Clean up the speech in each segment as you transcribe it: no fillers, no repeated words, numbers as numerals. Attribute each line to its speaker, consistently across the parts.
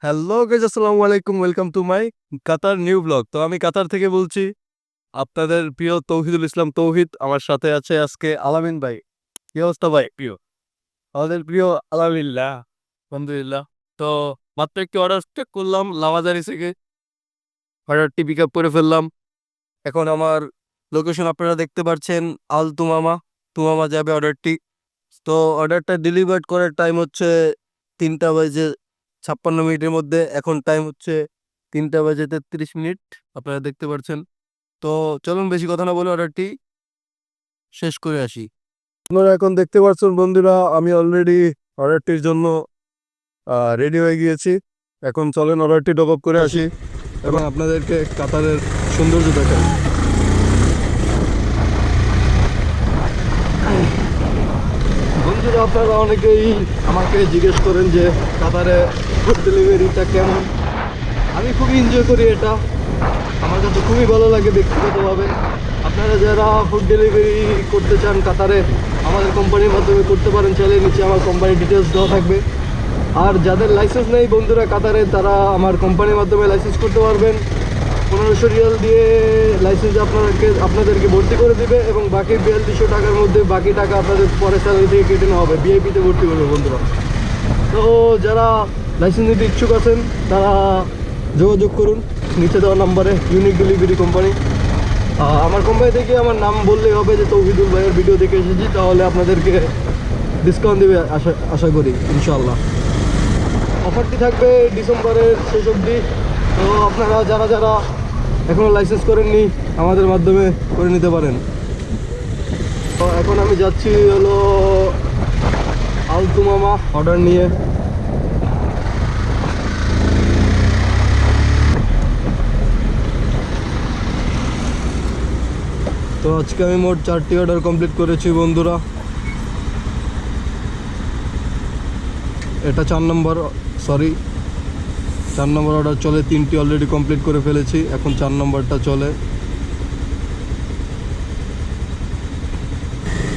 Speaker 1: Hello guys, আসসালামু আলাইকুম। Welcome to my Qatar new blog. তো আমি কাতার থেকে বলছি, আপনাদের প্রিয় তৌহিদুল ইসলাম তৌহিদ। আমার সাথে আছে আজকে আলামিন ভাই। কি অবস্থা ভাই? প্রিয় আমাদের প্রিয় আলহামদুলিল্লাহ, আলহামদুলিল্লাহ। তো মাত্র একটি অর্ডার করলাম লামাজারি থেকে, অর্ডারটি পিক আপ করে ফেললাম। এখন আমার লোকেশন আপনারা দেখতে পাচ্ছেন, আল তুমামা। তুমামা যাবে অর্ডারটি। তো অর্ডারটা ডেলিভার করার টাইম হচ্ছে 3টা বেজে 56 মিনিটের মধ্যে। এখন টাইম হচ্ছে 3টা বেজে 33 মিনিট, আপনারা দেখতে পাচ্ছেন। তো চলুন বেশি কথা না বলে অর্ডারটি শেষ করে আসি। আপনারা এখন দেখতে পাচ্ছেন বন্ধুরা, আমি অলরেডি অর্ডারটির জন্য রেডি হয়ে গিয়েছি। এখন চলেন অর্ডারটি ড্রপ আপ করে আসি এবং আপনাদেরকে কাতারের সৌন্দর্য দেখাই। বন্ধুরা, আপনারা অনেকেই আমাকে জিজ্ঞেস করেন যে কাতারে ফুড ডেলিভারিটা কেমন। আমি খুবই এনজয় করি এটা, আমার কাছে খুবই ভালো লাগে ব্যক্তিগতভাবে। আপনারা যারা ফুড ডেলিভারি করতে চান কাতারে, আমাদের কোম্পানির মাধ্যমে করতে পারেন। চাইলে নিচে আমার কোম্পানির ডিটেলস দেওয়া থাকবে। আর যাদের লাইসেন্স নেই বন্ধুরা কাতারে, তারা আমার কোম্পানির মাধ্যমে লাইসেন্স করতে পারবেন। 1500 রিয়াল দিয়ে লাইসেন্স আপনাদেরকে ভর্তি করে দেবে এবং বাকি 4200 টাকার মধ্যে বাকি টাকা আপনাদের পরে স্যালারি থেকে কেটে নেওয়া হবে। ভিআইপিতে ভর্তি করবে বন্ধুরা। তো যারা লাইসেন্স নিতে ইচ্ছুক আছেন তারা যোগাযোগ করুন নিচে দেওয়া নাম্বারে। Unique delivery company. আমার কোম্পানি থেকে আমার নাম বললেই হবে যে তৌহিদুল ভাইয়ের ভিডিও দেখে এসেছি, তাহলে আপনাদেরকে ডিসকাউন্ট দেবে আশা করি ইনশাআল্লাহ। অফারটি থাকবে ডিসেম্বরের শেষ অবধি। তো আপনারা যারা যারা এখনও লাইসেন্স করেননি আমাদের মাধ্যমে করে নিতে পারেন। তো এখন আমি যাচ্ছি হলো আল তুমামা অর্ডার নিয়ে। তো আজকে আমি মোট 4টি অর্ডার কমপ্লিট করেছি বন্ধুরা। এটা 4 নম্বর অর্ডার চলে। 3টি অলরেডি কমপ্লিট করে ফেলেছি, এখন 4 নম্বরটা চলে।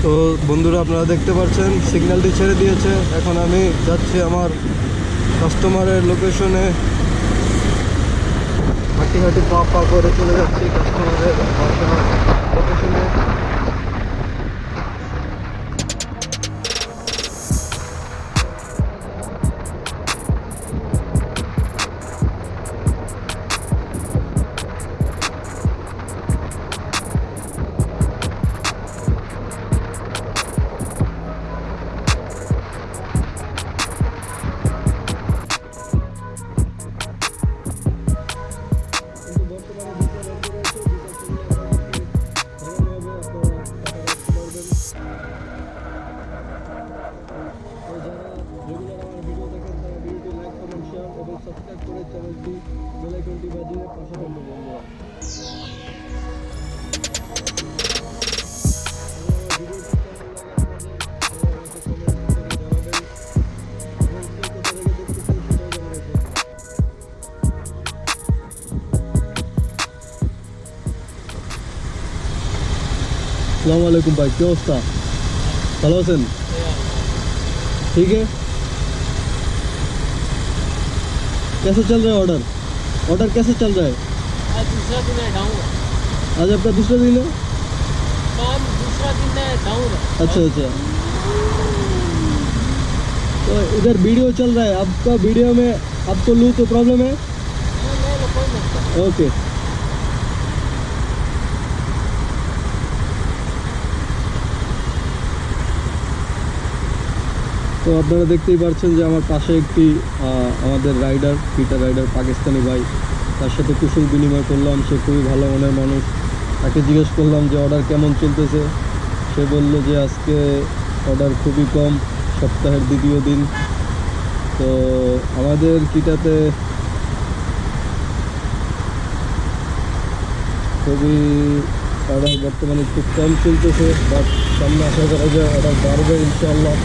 Speaker 1: তো বন্ধুরা, আপনারা দেখতে পাচ্ছেন সিগন্যালটি ছেড়ে দিয়েছে। এখন আমি যাচ্ছি আমার কাস্টমারের লোকেশনে। হাঁটি হাঁটি পা করে চলে যাচ্ছি কাস্টমারের লোকেশনে। সাবস্ক্রাইব করে চ্যানেলটি বেল আইকনটি বাজিয়ে পাশে থাকবেন বন্ধুরা। अस्सलाम वालेकुम भाई, क्या अवस्था? ভালো আছেন? ठीक है। कैसे चल रहा है ऑर्डर कैसे चल रहा है?
Speaker 2: आज दूसरा दिन है डाउन।
Speaker 1: आज आपका दूसरा दिन है?
Speaker 2: काम दूसरा दिन है डाउन।
Speaker 1: अच्छा अच्छा। तो इधर वीडियो चल रहा है, आपका वीडियो में आपको लूँ तो प्रॉब्लम है? ओके। তো আপনারা দেখতেই পাচ্ছেন যে আমার পাশে একটি আমাদের রাইডার, পিটার রাইডার, পাকিস্তানি ভাই। তার সাথে কুশল বিনিময় করলাম। সে খুবই ভালো মনের মানুষ। তাকে জিজ্ঞেস করলাম যে অর্ডার কেমন চলতেছে। সে বলল যে আজকে অর্ডার খুবই কম, সপ্তাহের দ্বিতীয় দিন। তো আমাদের কিটাতে খুবই অর্ডার বর্তমানে খুব কম চলতেছে, বাট সামনে আশা করা যায় অর্ডার বাড়বে ইনশাআল্লাহ।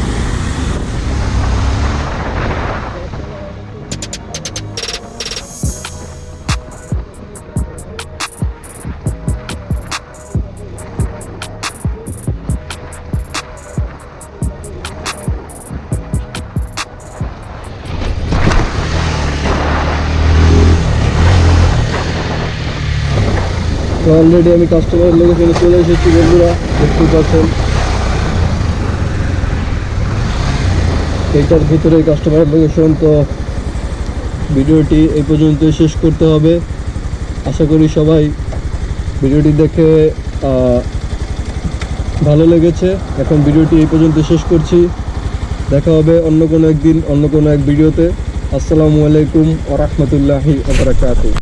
Speaker 1: তো অলরেডি আমি কাস্টমারের লোকেশনে চলে এসেছি বন্ধুরা, দেখতে পাচ্ছেন এইটার ভিতরে কাস্টমারের লোকেশন। তো ভিডিওটি এই পর্যন্তই শেষ করতে হবে। আশা করি সবাই ভিডিওটি দেখে ভালো লেগেছে। এখন ভিডিওটি এই পর্যন্ত শেষ করছি, দেখা হবে অন্য কোনো একদিন অন্য কোনো এক ভিডিওতে। আসসালামু আলাইকুম ওয়া রাহমাতুল্লাহি ওয়া বারাকাতুহু।